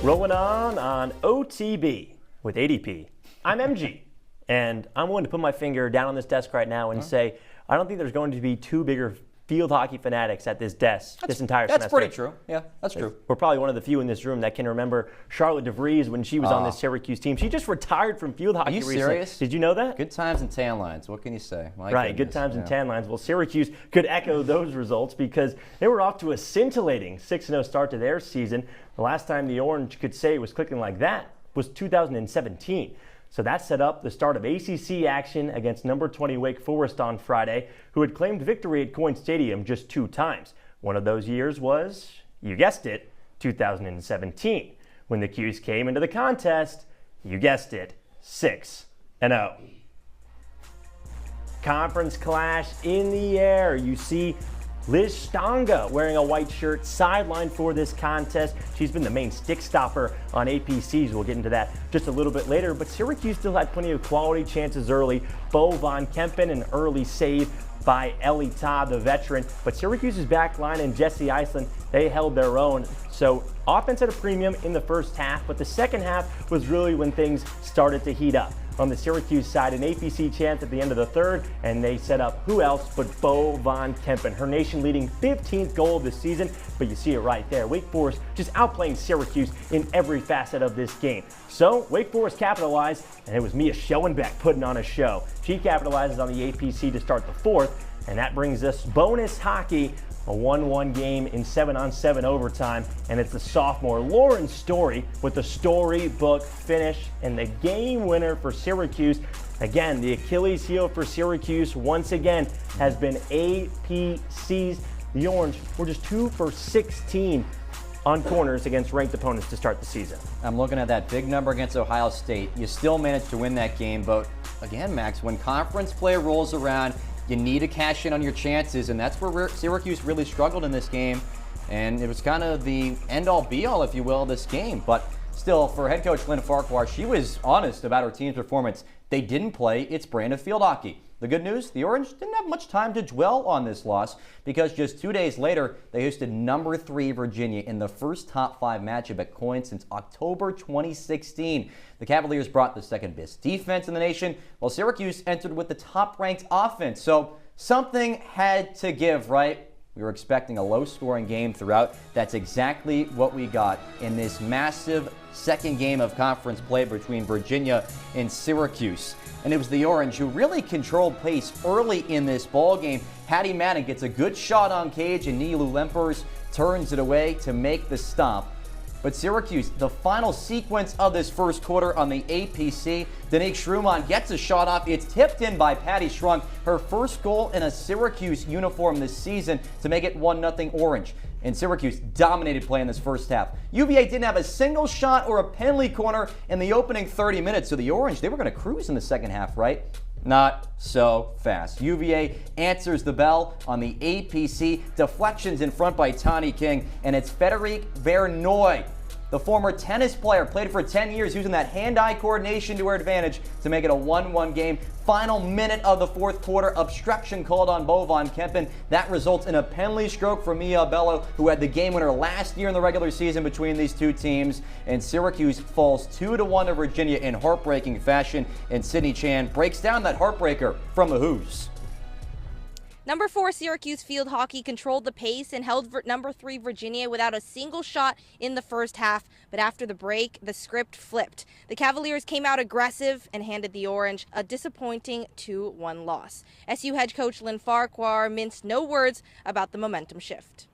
Rolling on OTB with ADP. I'm MG, and I'm willing to put my finger down on this desk right now and say I don't think there's going to be two bigger field hockey fanatics at this desk this entire semester. That's pretty true. Yeah, that's true. We're probably one of the few in this room that can remember Charlotte DeVries when she was on this Syracuse team. She just retired from field hockey recently. Are you serious? Did you know that? Good times and tan lines. What can you say? Right, good times and tan lines. Well, Syracuse could echo those results because they were off to a scintillating 6-0 start to their season. The last time the Orange could say it was clicking like that was 2017. So that set up the start of ACC action against number 20 Wake Forest on Friday, who had claimed victory at Coyne Stadium just 2 times. One of those years was, you guessed it, 2017, when the Cuse came into the contest, you guessed it, 6-0. Conference clash in the air. You see Liz Stanga wearing a white shirt, sidelined for this contest. She's been the main stick stopper on APCs. We'll get into that just a little bit later, but Syracuse still had plenty of quality chances early. Bo Von Kempen, an early save by Ellie Todd, the veteran. But Syracuse's back line and Jesse Iceland, they held their own. So offense at a premium in the first half, but the second half was really when things started to heat up. On the Syracuse side, an APC chance at the end of the third, and they set up who else but Bo Von Kempen, her nation-leading 15th goal of the season, but you see it right there. Wake Forest just outplaying Syracuse in every facet of this game. So Wake Forest capitalized, and it was Mia Schoenbeck putting on a show. She capitalizes on the APC to start the fourth, and that brings us bonus hockey, a 1-1 game in 7-on-7 overtime, and it's the sophomore Lauren Story with the storybook finish and the game winner for Syracuse. Again, the Achilles heel for Syracuse once again has been APCs. The Orange were just 2 for 16 on corners against ranked opponents to start the season. I'm looking at that big number against Ohio State. You still managed to win that game, but again, Max, when conference play rolls around, you need to cash in on your chances, and that's where Syracuse really struggled in this game. And it was kind of the end-all, be-all, if you will, of this game. But still, for head coach Lynn Farquhar, she was honest about her team's performance. They didn't play its brand of field hockey. The good news, the Orange didn't have much time to dwell on this loss because just 2 days later, they hosted number 3 Virginia in the first top 5 matchup at Coyne since October 2016. The Cavaliers brought the second best defense in the nation, while Syracuse entered with the top-ranked offense. So something had to give, right? We were expecting a low-scoring game throughout. That's exactly what we got in this massive second game of conference play between Virginia and Syracuse. And it was the Orange who really controlled pace early in this ball game. Hattie Madden gets a good shot on cage, and Nilu Lempers turns it away to make the stop. But Syracuse, the final sequence of this first quarter on the APC, Danique Schrumann gets a shot off. It's tipped in by Patty Schrunk, her first goal in a Syracuse uniform this season to make it 1-0 Orange. And Syracuse dominated play in this first half. UVA didn't have a single shot or a penalty corner in the opening 30 minutes. So the Orange, they were going to cruise in the second half, right? Not so fast. UVA answers the bell on the APC. Deflections in front by Tawny King, and it's Frederic Vernoy, the former tennis player, played for 10 years, using that hand-eye coordination to her advantage to make it a 1-1 game. Final minute of the fourth quarter, obstruction called on Bo Von Kempen. That results in a penalty stroke for Mia Bello, who had the game winner last year in the regular season between these two teams. And Syracuse falls 2-1 to Virginia in heartbreaking fashion. And Sydney Chan breaks down that heartbreaker from the Hoos. Number 4 Syracuse field hockey controlled the pace and held number 3 Virginia without a single shot in the first half. But after the break, the script flipped. The Cavaliers came out aggressive and handed the Orange a disappointing 2-1 loss. SU head coach Lynn Farquhar minced no words about the momentum shift.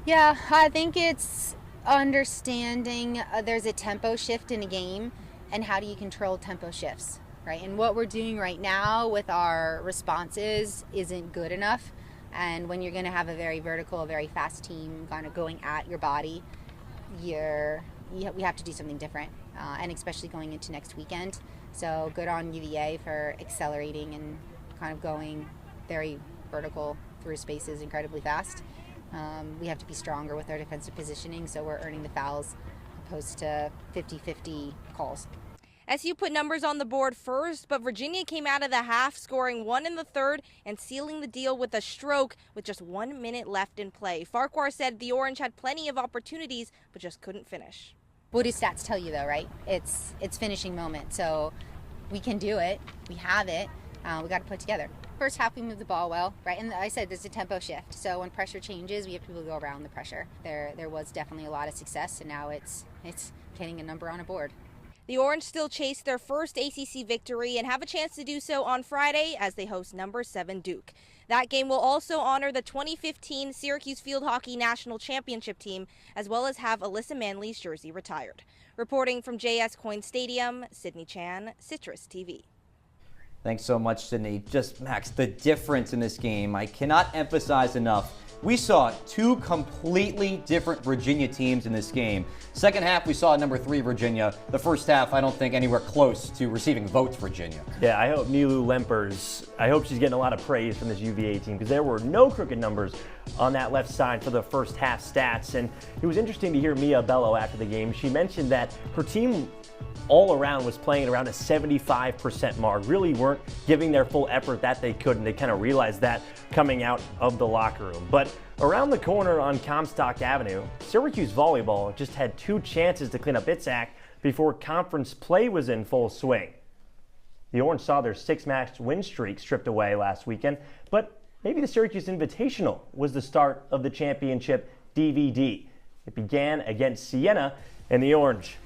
Yeah, I think it's understanding there's a tempo shift in a game, and how do you control tempo shifts? Right? And what we're doing right now with our responses isn't good enough. And when you're going to have a very vertical, very fast team kind of going at your body, we have to do something different, and especially going into next weekend. So good on UVA for accelerating and kind of going very vertical through spaces incredibly fast. We have to be stronger with our defensive positioning, so we're earning the fouls opposed to 50-50 calls. SU put numbers on the board first, but Virginia came out of the half, scoring 1 in the third and sealing the deal with a stroke with just 1 minute left in play. Farquhar said the Orange had plenty of opportunities, but just couldn't finish. What do stats tell you though, right? It's finishing moment. So we can do it. We have it. We got to put it together. First half, we moved the ball well, right? And I said there's a tempo shift. So when pressure changes, we have people go around the pressure. There was definitely a lot of success, and now it's getting a number on a board. The Orange still chase their first ACC victory and have a chance to do so on Friday as they host number 7 Duke. That game will also honor the 2015 Syracuse Field Hockey National Championship team, as well as have Alyssa Manley's jersey retired. Reporting from JS Coyne Stadium, Sydney Chan, Citrus TV. Thanks so much, Sydney. Just, Max, the difference in this game, I cannot emphasize enough. We saw two completely different Virginia teams in this game. Second half, we saw number 3 Virginia. The first half, I don't think anywhere close to receiving votes Virginia. Yeah, I hope Nilu Lempers, I hope she's getting a lot of praise from this UVA team, because there were no crooked numbers on that left side for the first half stats. And it was interesting to hear Mia Bello after the game. She mentioned that her team all around was playing around a 75% mark, really weren't giving their full effort that they could, and they kind of realized that coming out of the locker room. But around the corner on Comstock Avenue, Syracuse volleyball just had 2 chances to clean up its act before conference play was in full swing. The Orange saw their 6-match win streak stripped away last weekend, but maybe the Syracuse Invitational was the start of the championship DVD. It began against Siena, and the Orange,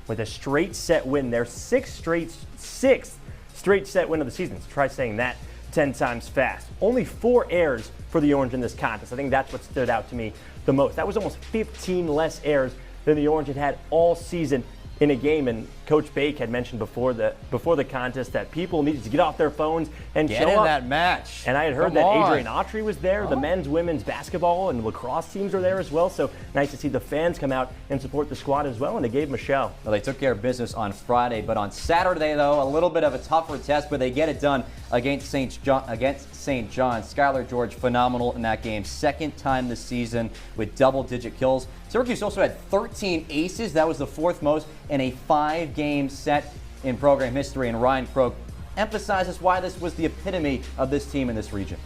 with a straight set win, their sixth straight set win of the season. So try saying that 10 times fast. Only 4 errors for the Orange in this contest. I think that's what stood out to me the most. That was almost 15 less errors than the Orange had all season in a game. And Coach Bake had mentioned before the contest that people needed to get off their phones and Get show in up. that match. And I had heard Come that on. Adrian Autry was there. The men's, women's basketball and lacrosse teams are there as well. So nice to see the fans come out and support the squad as well. And they gave them a show. Well, they took care of business on Friday, but on Saturday, though, a little bit of a tougher test, but they get it done against St. John. Skylar George, phenomenal in that game. Second time this season with double-digit kills. Syracuse also had 13 aces. That was the 4th most in a 5-game set in program history. And Ryan Croak emphasizes why this was the epitome of this team in this region.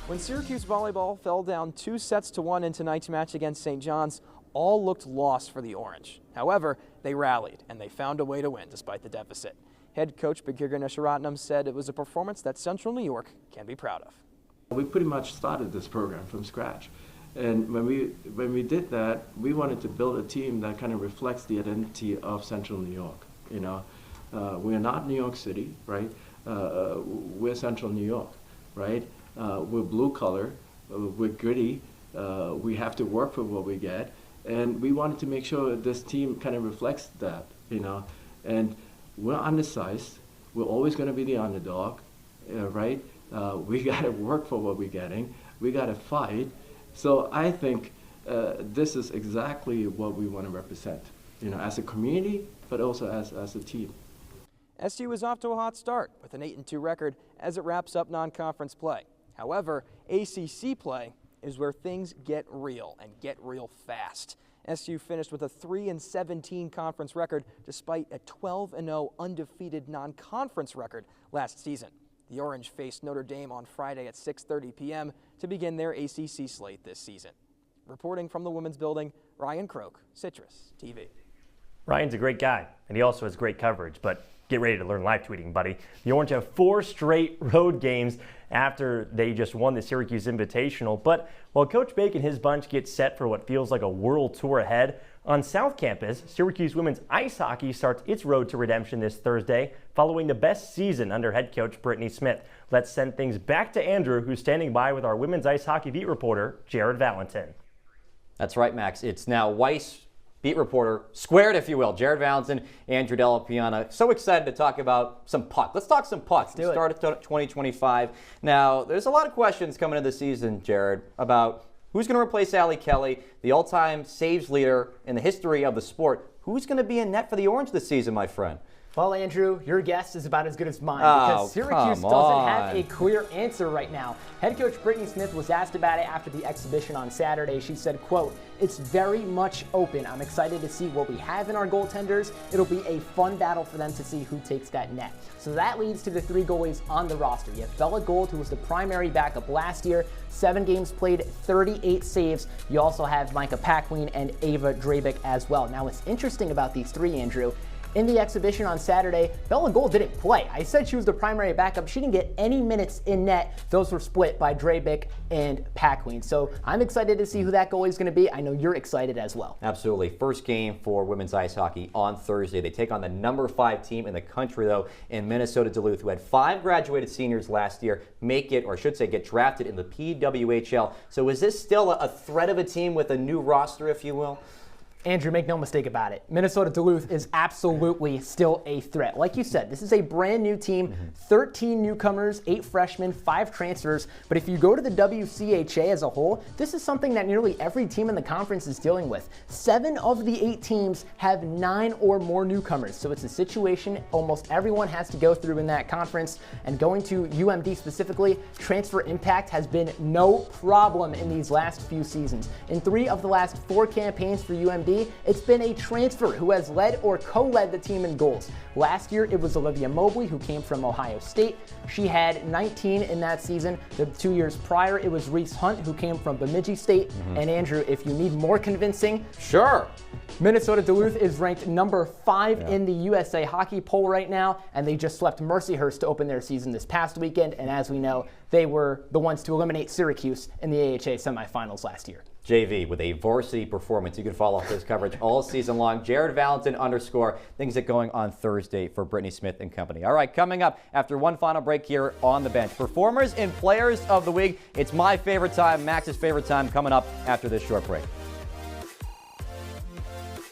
When Syracuse volleyball fell down 2-1 in tonight's match against St. John's, all looked lost for the Orange. However, they rallied and they found a way to win despite the deficit. Head coach Bhagir Nisharatnam said it was a performance that Central New York can be proud of. We pretty much started this program from scratch. And when we did that, we wanted to build a team that kind of reflects the identity of Central New York. You know, we're not New York City, right? We're Central New York, right? We're blue collar, we're gritty, we have to work for what we get. And we wanted to make sure that this team kind of reflects that, you know. And we're undersized, we're always going to be the underdog, right? We got to work for what we're getting, we got to fight. So I think this is exactly what we want to represent, you know, as a community, but also as a team. SU is off to a hot start with an 8-2 record as it wraps up non-conference play. However, ACC play is where things get real and get real fast. SU finished with a 3-17 conference record despite a 12-0 undefeated non-conference record last season. The Orange faced Notre Dame on Friday at 6:30 p.m. to begin their ACC slate this season. Reporting from the Women's Building, Ryan Croak, Citrus TV. Ryan's a great guy, and he also has great coverage, but get ready to learn live tweeting, buddy. The Orange have 4 straight road games after they just won the Syracuse Invitational. But while Coach Bake and his bunch get set for what feels like a world tour ahead, on South Campus, Syracuse women's ice hockey starts its road to redemption this Thursday, following the best season under head coach Brittany Smith. Let's send things back to Andrew, who's standing by with our women's ice hockey beat reporter, Jared Valentin. That's right, Max. It's now Weiss beat reporter squared, if you will. Jared Valentin, Andrew Della Piana. So excited to talk about some puck. Let's talk some pucks. Let's start at 2025. Now, there's a lot of questions coming into the season, Jared, about who's going to replace Allie Kelly, the all-time saves leader in the history of the sport. Who's going to be in net for the Orange this season, my friend? Well, Andrew, your guess is about as good as mine Oh, because Syracuse come doesn't have on. a clear answer right now. Head coach Brittany Smith was asked about it after the exhibition on Saturday. She said, quote, "It's very much open. I'm excited to see what we have in our goaltenders. It'll be a fun battle for them to see who takes that net." So that leads to the 3 goalies on the roster. You have Bella Gould, who was the primary backup last year, 7 games played, 38 saves. You also have Micah Paquin and Ava Drabick as well. Now, what's interesting about these 3, Andrew, in the exhibition on Saturday, Bella Gould didn't play. I said she was the primary backup. She didn't get any minutes in net. Those were split by Drabick and Paquin. So I'm excited to see who that goalie is going to be. I know you're excited as well. Absolutely. First game for women's ice hockey on Thursday. They take on the number 5 team in the country, though, in Minnesota Duluth, who had 5 graduated seniors last year make it, or I should say get drafted in the PWHL. So is this still a threat of a team with a new roster, if you will? Andrew, make no mistake about it. Minnesota Duluth is absolutely still a threat. Like you said, this is a brand new team, 13 newcomers, 8 freshmen, 5 transfers. But if you go to the WCHA as a whole, this is something that nearly every team in the conference is dealing with. 7 of the 8 teams have 9 or more newcomers. So it's a situation almost everyone has to go through in that conference. And going to UMD specifically, transfer impact has been no problem in these last few seasons. In 3 of the last 4 campaigns for UMD, it's been a transfer who has led or co-led the team in goals. Last year, it was Olivia Mobley, who came from Ohio State. She had 19 in that season. The 2 years prior, it was Reese Hunt, who came from Bemidji State. And Andrew, if you need more convincing, Sure. Minnesota Duluth is ranked number 5 in the USA Hockey poll right now, and they just swept Mercyhurst to open their season this past weekend. And as we know, they were the ones to eliminate Syracuse in the AHA semifinals last year. JV with a varsity performance. You can follow his coverage all season long. Jared Valentin _ things that going on Thursday for Brittany Smith and company. All right, coming up after one final break here on the bench. Performers and players of the week. It's my favorite time, Max's favorite time, coming up after this short break.